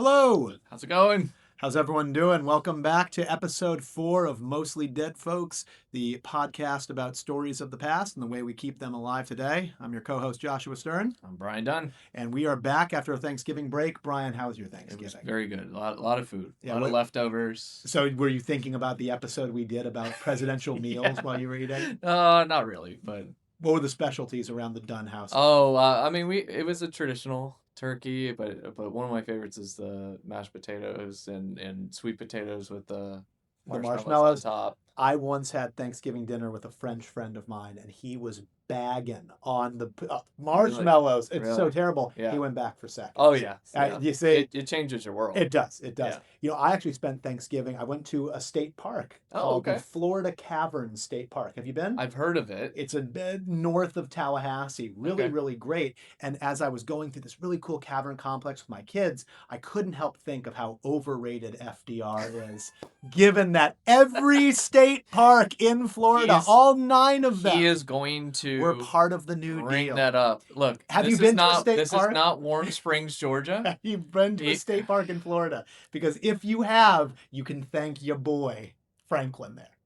Hello. How's it going? How's everyone doing? Welcome back to episode 4 of Mostly Dead Folks, the podcast about stories of the past and the way we keep them alive today. I'm your co-host Joshua Stern. I'm Brian Dunn. And we are back after a Thanksgiving break. Brian, how was your It Thanksgiving? was very good. A lot of food. Yeah, a lot of leftovers. So were you thinking about the episode we did about presidential meals while you were eating? Not really, but... What were the specialties around the Dunn house? It was a traditional turkey, but one of my favorites is the mashed potatoes and sweet potatoes with the marshmallows on top. I once had Thanksgiving dinner with a French friend of mine, and he was bagging on the marshmallows. Really? It's so terrible. Yeah. He went back for seconds. Oh, yeah. You see, it changes your world. It does. It does. Yeah. You know, I actually spent Thanksgiving. I went to a state park called the Florida Caverns State Park. Have you been? I've heard of it. It's a bit north of Tallahassee. Really great. And as I was going through this really cool cavern complex with my kids, I couldn't help think of how overrated FDR is, given that every state park in Florida, all 9 of them, he is going to we're part of the New Deal. Bring that up. Look, have you been to a state this park? This is not Warm Springs, Georgia. Have you been to a state park in Florida? Because if you have, you can thank your boy, Franklin, there.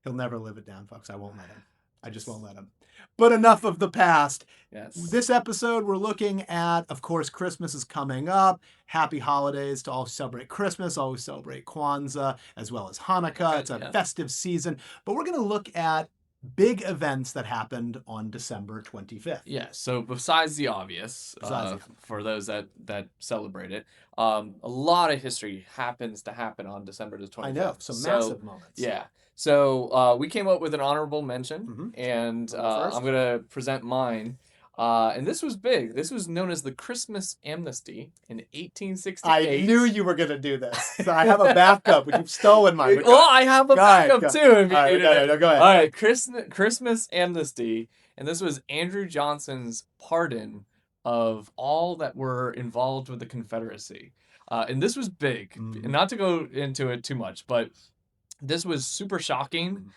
He'll never live it down, folks. I won't let him. I just won't let him. But enough of the past. Yes. This episode, we're looking at, of course, Christmas is coming up. Happy holidays to all who celebrate Christmas, all who celebrate Kwanzaa, as well as Hanukkah. It's a festive season. But we're going to look at big events that happened on December 25th. Yeah, so besides the obvious, for those that celebrate it, a lot of history happens to happen on December the 25th. I know, some massive moments. Yeah. So we came up with an honorable mention, and I'm going to present mine. And this was big. This was known as the Christmas Amnesty in 1868. I knew you were going to do this. So I have a backup, but you've stolen mine. Well, I have a backup too. If you needed it. Go ahead. All right, Christmas Amnesty, and this was Andrew Johnson's pardon of all that were involved with the Confederacy. And this was big. And not to go into it too much, but this was super shocking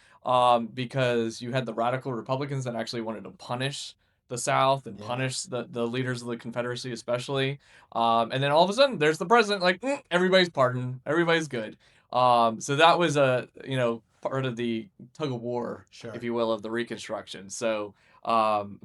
because you had the radical Republicans that actually wanted to punish the South and punish the leaders of the Confederacy especially. And then all of a sudden there's the president like, everybody's pardoned, everybody's good. So that was part of the tug of war, if you will, of the Reconstruction. So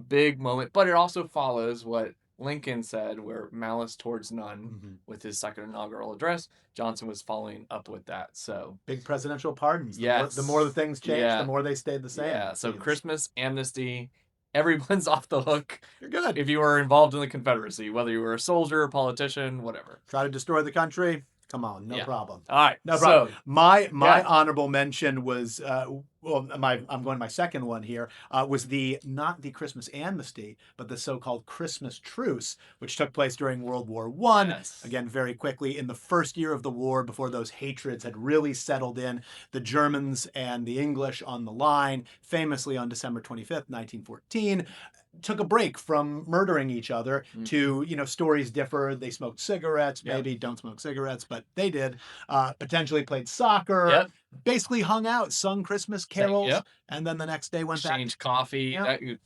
big moment, but it also follows what Lincoln said, where malice towards none with his second inaugural address. Johnson was following up with that. So big presidential pardons. Yes. The more the things changed, the more they stayed the same. Yeah. So Christmas Amnesty. Everyone's off the hook. You're good. If you were involved in the Confederacy, whether you were a soldier, a politician, whatever. Try to destroy the country. Come on, no problem. All right, no problem. So, my honorable mention was I'm going to my second one here. Was not the Christmas Amnesty, but the so-called Christmas Truce, which took place during World War I. Yes. Again, very quickly in the first year of the war, before those hatreds had really settled in. The Germans and the English on the line, famously on December 25th, 1914. Took a break from murdering each other to, stories differ. They smoked cigarettes, maybe don't smoke cigarettes, but they did. Potentially played soccer, basically hung out, sung Christmas carols, and then the next day went back. Exchanged coffee.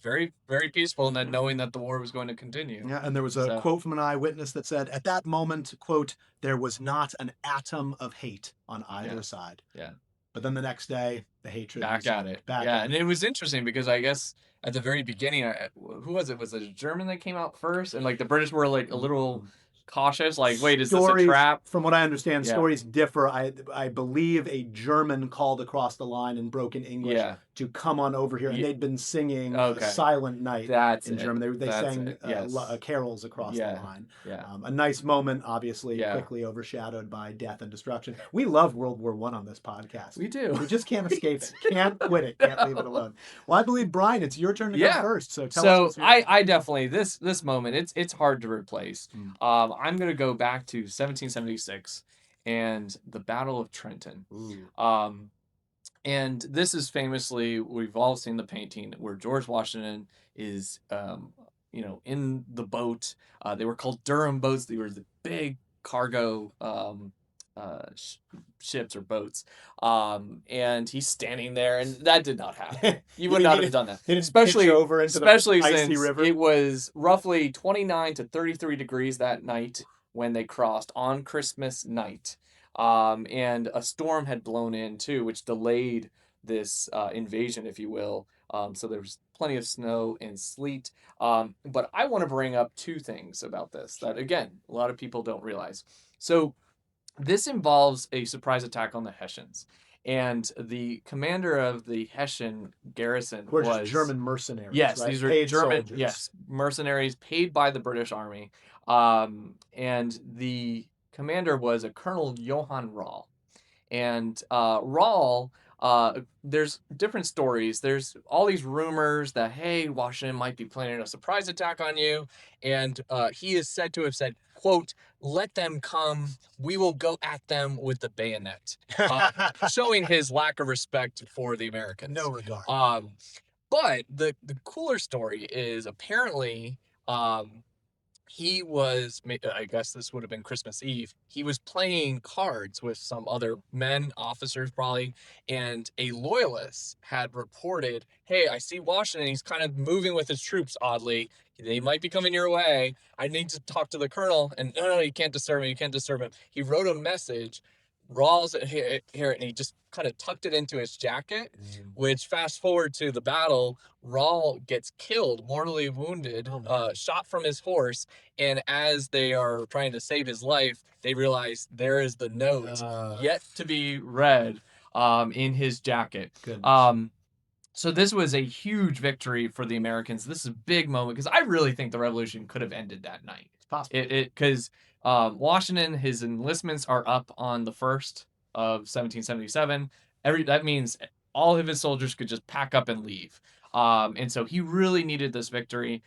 Very, very peaceful, and then knowing that the war was going to continue. Yeah, and there was a quote from an eyewitness that said, at that moment, quote, there was not an atom of hate on either side. Yeah. But then the next day, the hatred back at it. And it was interesting because I guess at the very beginning, who was it? Was it a German that came out first? And like the British were like a little cautious, like, wait, is this a trap? From what I understand, stories differ. I believe a German called across the line in broken English to come on over here, and they'd been singing Silent Night in German. They sang carols across the line. A nice moment, obviously, quickly overshadowed by death and destruction. We love World War I on this podcast. We do. We just can't escape it. Can't quit it. Can't leave it alone. Well, I believe, Brian, it's your turn to go first. So tell us. I definitely, this moment, it's hard to replace. I'm going to go back to 1776 and the Battle of Trenton. And this is famously, we've all seen the painting where George Washington is, in the boat. They were called Durham boats. They were the big cargo ships or boats. And he's standing there, and that did not happen. You would not have done that. Especially over into the icy since river. It was roughly 29 to 33 degrees that night when they crossed on Christmas night. And a storm had blown in too, which delayed this invasion, if you will. So there was plenty of snow and sleet. But I want to bring up two things about this that, again, a lot of people don't realize. So this involves a surprise attack on the Hessians. And the commander of the Hessian garrison Who are just was German mercenaries, yes, right? these are Paid German soldiers. yes mercenaries paid by the British Army. And the commander was a Colonel Johann Rall. And Rall, there's different stories. There's all these rumors that, hey, Washington might be planning a surprise attack on you. And he is said to have said, quote, "Let them come. We will go at them with the bayonet," showing his lack of respect for the Americans. No regard. But the cooler story is apparently he was, I guess this would have been Christmas Eve, he was playing cards with some other men, officers probably, and a loyalist had reported, hey, I see Washington, he's kind of moving with his troops oddly. They might be coming your way. I need to talk to the colonel. And no, you can't disturb him. You can't disturb him. He wrote a message. Rawls here, and he just kind of tucked it into his jacket, which fast forward to the battle, Rawl gets killed, mortally wounded, shot from his horse, and as they are trying to save his life, they realize there is the note yet to be read in his jacket. So this was a huge victory for the Americans. This is a big moment because I really think the revolution could have ended that night. It's possible. Because Washington, his enlistments are up on the 1st of 1777. That means all of his soldiers could just pack up and leave. And so he really needed this victory.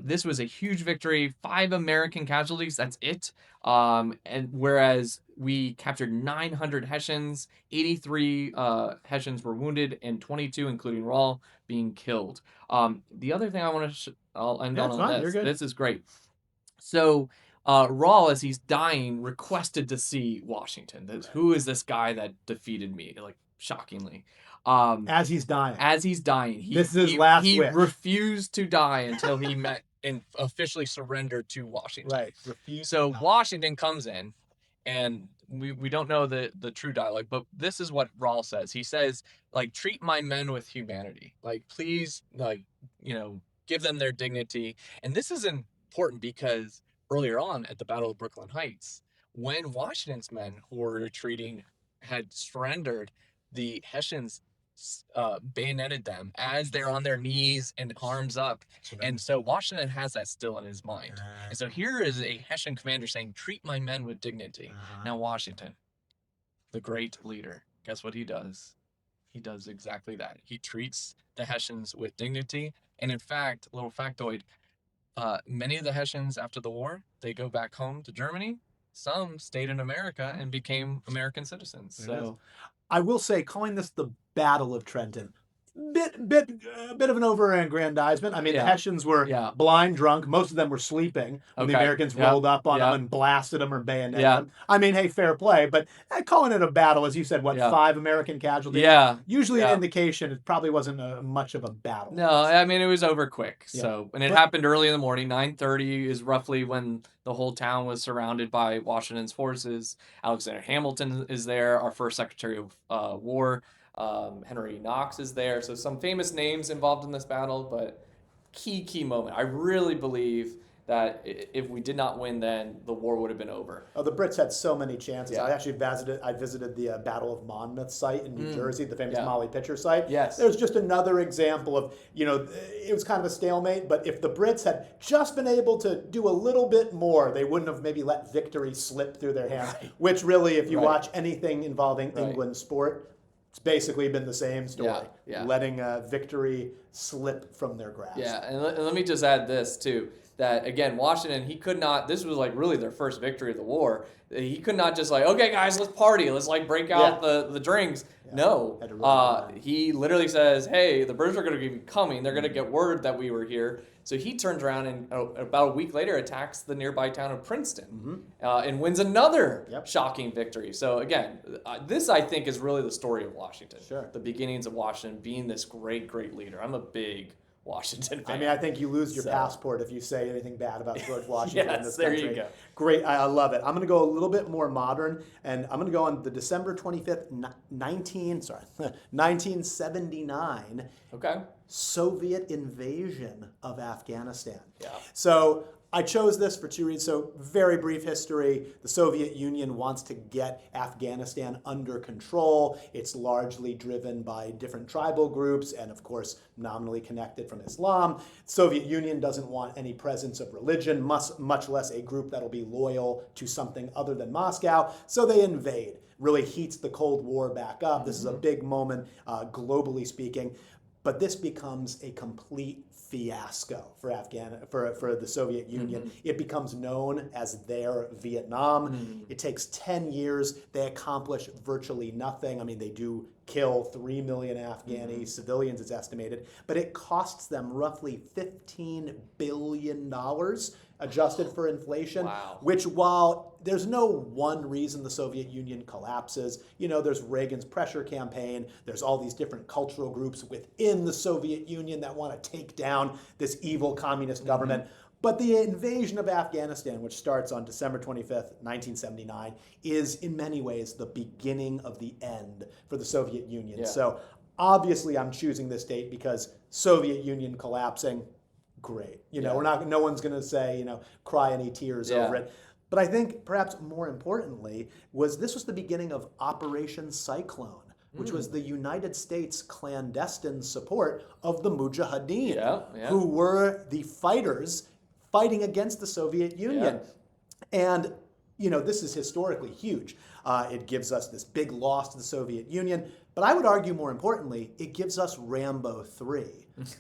This was a huge victory. 5 American casualties, that's it. And whereas we captured 900 Hessians, 83 Hessians were wounded, and 22, including Rawl, being killed. The other thing I want to, I'll end on this. This is great. So Rawl, as he's dying, requested to see Washington. Who is this guy that defeated me? Like, shockingly. As he's dying. This is his last wish. He refused to die until he met and officially surrendered to Washington. Right. Refused. So Washington comes in, and we don't know the true dialogue, but this is what Rawl says. He says, like, treat my men with humanity. Like, please, like, give them their dignity. And this is important because earlier on at the Battle of Brooklyn Heights, when Washington's men who were retreating had surrendered, the Hessians bayoneted them as they're on their knees and arms up. And so Washington has that still in his mind. And so here is a Hessian commander saying, treat my men with dignity. Now Washington, the great leader, guess what he does? He does exactly that. He treats the Hessians with dignity. And in fact, a little factoid, many of the Hessians after the war, they go back home to Germany. Some stayed in America and became American citizens. So I will say, calling this the Battle of Trenton, a bit of an over-aggrandizement. I mean, the Hessians were blind drunk. Most of them were sleeping when the Americans rolled up on them and blasted them or bayoneted them. I mean, hey, fair play. But calling it a battle, as you said, 5 American casualties? Usually an indication it probably wasn't much of a battle. No, I mean, it was over quick. So, and it happened early in the morning. 9:30 is roughly when the whole town was surrounded by Washington's forces. Alexander Hamilton is there, our first Secretary of War. Henry Knox is there. So some famous names involved in this battle, but key moment. I really believe that if we did not win then, the war would have been over. Oh, the Brits had so many chances. I actually visited the Battle of Monmouth site in New Jersey, the famous Molly Pitcher site. Yes. There's just another example of, it was kind of a stalemate, but if the Brits had just been able to do a little bit more, they wouldn't have maybe let victory slip through their hands, which really, if you watch anything involving England sport, it's basically been the same story, letting victory slip from their grasp. Yeah, and let me just add this too, that again, Washington, he could not, this was like really their first victory of the war. He could not just like, okay guys, let's party, let's like break out the drinks. No, he literally says, hey, the British are going to be coming, they're going to get word that we were here. So he turns around and about a week later attacks the nearby town of Princeton and wins another shocking victory. So again, this I think is really the story of Washington. Sure. The beginnings of Washington being this great leader. I'm a big Washington I fan. mean, I think you lose your So- passport if you say anything bad about George Washington in Yes, this there country. you go. Great, I love it. I'm going to go a little bit more modern, and I'm going to go on the December 25th, 1979 Okay. Soviet invasion of Afghanistan. Yeah. So I chose this for two reasons. So very brief history. The Soviet Union wants to get Afghanistan under control. It's largely driven by different tribal groups and, of course, nominally connected from Islam. The Soviet Union doesn't want any presence of religion, much less a group that'll be loyal to something other than Moscow. So they invade. Really heats the Cold War back up. This is a big moment, globally speaking. But this becomes a complete fiasco for for the Soviet Union. It becomes known as their Vietnam. It takes 10 years. They accomplish virtually nothing. I mean, they do kill 3 million Afghani civilians, it's estimated, but it costs them roughly $15 billion adjusted for inflation, Wow. which, while there's no one reason the Soviet Union collapses, you know, there's Reagan's pressure campaign, there's all these different cultural groups within the Soviet Union that want to take down this evil communist government. But the invasion of Afghanistan, which starts on December 25th, 1979, is in many ways the beginning of the end for the Soviet Union. Yeah. So obviously I'm choosing this date because Soviet Union collapsing, great. You know, Yeah. no one's going to say, you know, cry any tears Yeah. over it. But I think perhaps more importantly this was the beginning of Operation Cyclone, which was the United States clandestine support of the Mujahideen, Yeah, yeah. who were the fighters fighting against the Soviet Union. And, you know, this is historically huge. It gives us this big loss to the Soviet Union. But I would argue more importantly, it gives us Rambo 3,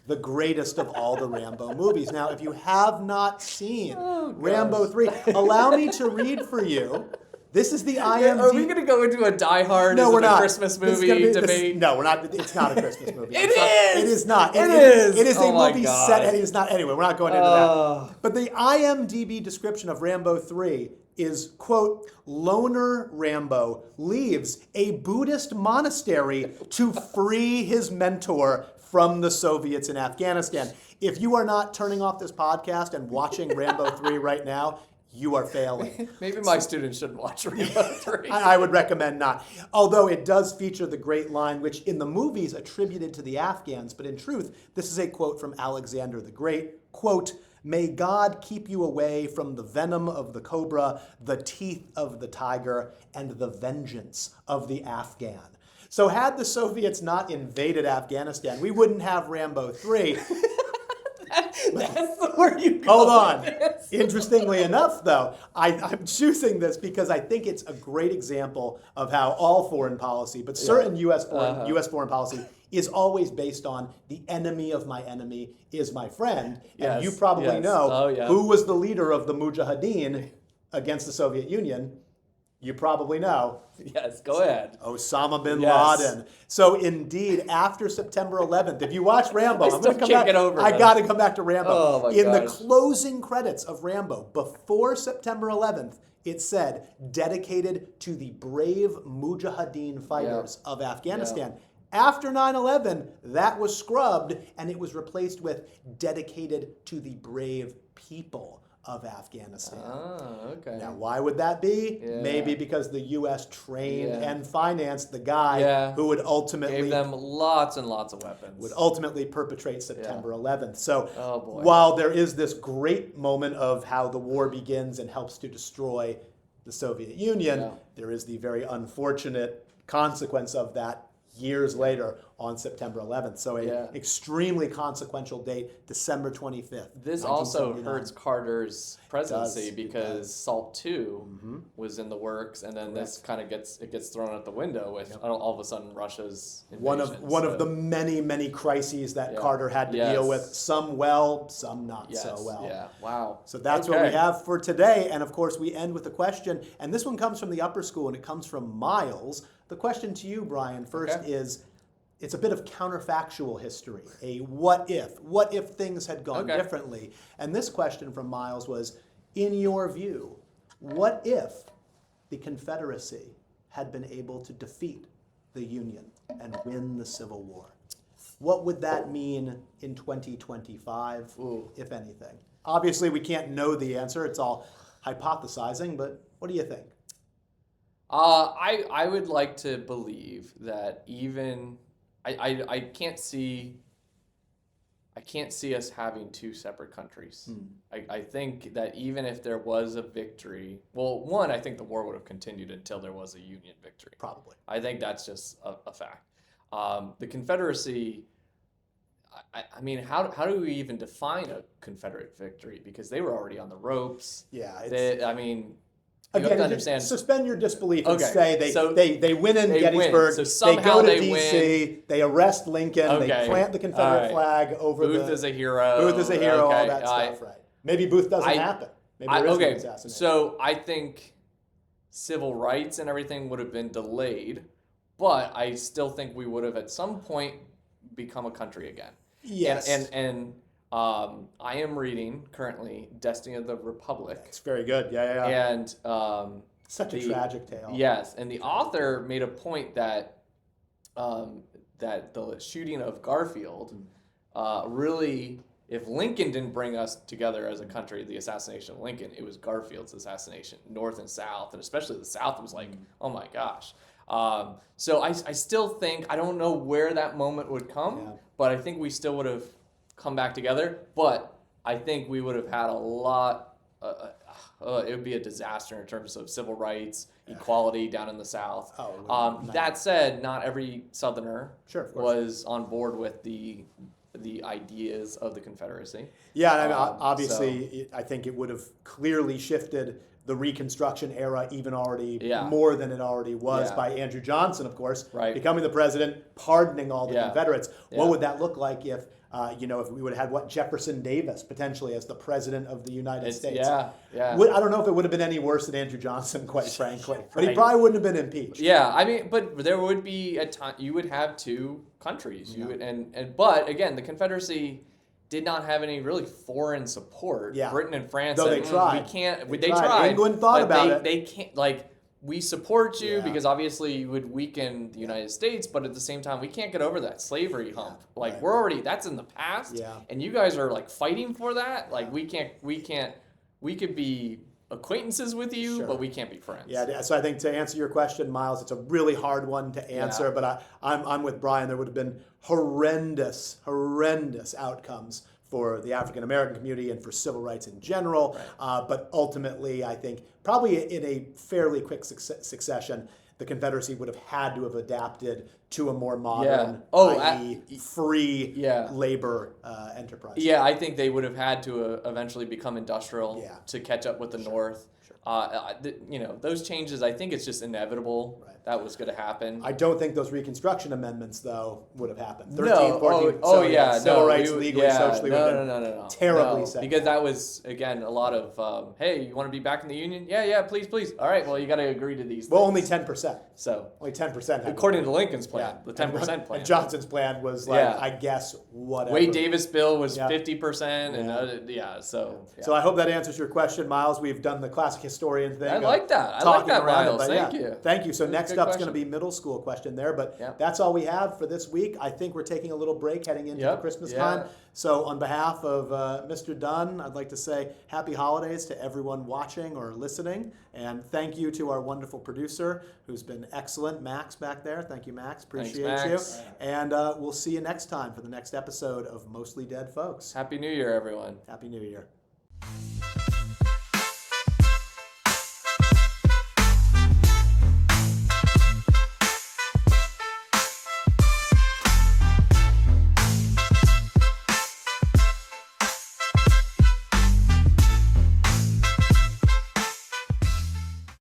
the greatest of all the Rambo movies. Now, if you have not seen Rambo 3, allow me to read for you. This is the IMDb. Are we going to go into a Die Hard No, is we're it a not. Christmas This is movie gonna be- debate? No, we're not. It's not a Christmas movie. It It is! is not. It is! It is a Oh my movie God. set. It is not. Anyway, we're not going into Oh. that. But the IMDb description of Rambo 3 is, quote, loner Rambo leaves a Buddhist monastery to free his mentor from the Soviets in Afghanistan. If you are not turning off this podcast and watching Rambo 3 right now, you are failing. Maybe my students shouldn't watch Rambo 3. I would recommend not. Although it does feature the great line, which in the movies attributed to the Afghans, but in truth, this is a quote from Alexander the Great, quote, "May God keep you away from the venom of the cobra, the teeth of the tiger, and the vengeance of the Afghan." So had the Soviets not invaded Afghanistan, we wouldn't have Rambo 3. That's the word you go Hold on. with this. Interestingly enough, though, I'm choosing this because I think it's a great example of how all foreign policy, but certain U.S. foreign policy, is always based on the enemy of my enemy is my friend. And Yes, you probably yes. know Oh, yeah. who was the leader of the Mujahideen against the Soviet Union. You probably know. Yes, go ahead. Osama bin Yes. Laden. So indeed, after September 11th, if you watch Rambo, I'm still going to come can't back. get over I this. got to come back to Rambo. Oh, my In the gosh. closing credits of Rambo, before September 11th, it said dedicated to the brave Mujahideen fighters of Afghanistan. After 9/11, that was scrubbed and it was replaced with dedicated to the brave people of Afghanistan. Oh, okay. Now, why would that be? Yeah. Maybe because the U.S. trained Yeah. and financed the guy Yeah. who would ultimately Gave them lots and lots of weapons. perpetrate September 11th. So Oh, boy. while there is this great moment of how the war begins and helps to destroy the Soviet Union, Yeah. there is the very unfortunate consequence of that years later on September 11th. So an Yeah. extremely consequential date, December 25th. This also 1979. hurts Carter's presidency It because does. SALT 2 was in the works, and then this kind of gets thrown out the window with all of a sudden Russia's invasion. One of the many crises that Yeah. Carter had to Yes. deal with. Some well, some not Yes, so well. yeah, wow. So that's what we Okay. have for today. And of course, we end with a question. And this one comes from the upper school and it comes from Miles. The question to you, Brian, first Okay. is, it's a bit of counterfactual history. A what if? What if things had gone Okay. differently? And this question from Miles was, in your view, what if the Confederacy had been able to defeat the Union and win the Civil War? What would that mean in 2025, Ooh. if anything? Obviously, we can't know the answer. It's all hypothesizing, but what do you think? I would like to believe that even I can't see us having two separate countries. I think that even if there was a victory, well, one, I think the war would have continued until there was a Union victory. Probably. I think that's just a fact. The Confederacy, I mean, how do we even define a Confederate victory? Because they were already on the ropes. Yeah. I mean, you have Again, to understand. suspend your disbelief and Okay, say so they win in they Gettysburg, win. So they somehow go to they D.C., they arrest Lincoln, they Okay, plant the Confederate all right. flag over Booth the... is a hero. Booth is a hero, all Okay, that stuff, right. Maybe Booth doesn't happen. Maybe there is no okay, assassination. so I think civil rights and everything would have been delayed, but I still think we would have at some point become a country again. Yes. And I am reading currently Destiny of the Republic. It's very good. Yeah. And such a tragic tale. Yes, and the author made a point that that the shooting of Garfield really, if Lincoln didn't bring us together as a country, the assassination of Lincoln, it was Garfield's assassination, North and South, and especially the South was like, oh my gosh. So I still think, I don't know where that moment would come, but I think we still would have come back together. But I think we would have had a lot. It would be a disaster in terms of civil rights, equality down in the South. That said, not every Southerner was on board with the ideas of the Confederacy. Yeah, I mean, obviously, I think it would have clearly shifted the Reconstruction era even already more than it already was by Andrew Johnson, of course, becoming the president, pardoning all the Confederates. What would that look like if we would have had Jefferson Davis potentially as the president of the United States? I don't know if it would have been any worse than Andrew Johnson, quite frankly, but he probably wouldn't have been impeached. Yeah, I mean, but there would be a time you would have two countries. You would, but again, the Confederacy did not have any really foreign support. Britain and France, though they tried. We can't. They tried. England thought about it. They can't we support you because obviously you would weaken the United States, but at the same time, we can't get over that slavery hump. We're already, that's in the past, and you guys are fighting for that. We could be acquaintances with you, but we can't be friends. Yeah, so I think to answer your question, Miles, it's a really hard one to answer, but I'm with Brian. There would have been horrendous outcomes for the African American community and for civil rights in general. But ultimately, I think probably in a fairly quick succession, the Confederacy would have had to have adapted to a more modern, i.e. free labor enterprise. Yeah, I think they would have had to eventually become industrial to catch up with the North. Those changes, I think it's just inevitable that was going to happen. I don't think those Reconstruction amendments, though, would have happened. 13, no. 14, civil rights, legally, socially, would have been terribly set. Because that was, again, a lot of, hey, you want to be back in the Union? Yeah, please. All right, well, you got to agree to these Well, things. only 10%. So only 10%. According to Lincoln's plan, the 10% plan. And Johnson's plan was I guess, whatever. Wade Davis' bill was 50%, and So I hope that answers your question, Miles. We've done the classic historian thing. I like that, Miles. Thank you. Thank you. So next up's going to be middle school question there, but that's all we have for this week. I think we're taking a little break heading into the Christmas time. So on behalf of Mr. Dunn, I'd like to say happy holidays to everyone watching or listening, and thank you to our wonderful producer who's been excellent, Max back there. Thank you, Max. Appreciate you. And we'll see you next time for the next episode of Mostly Dead Folks. Happy New Year, everyone. Happy New Year.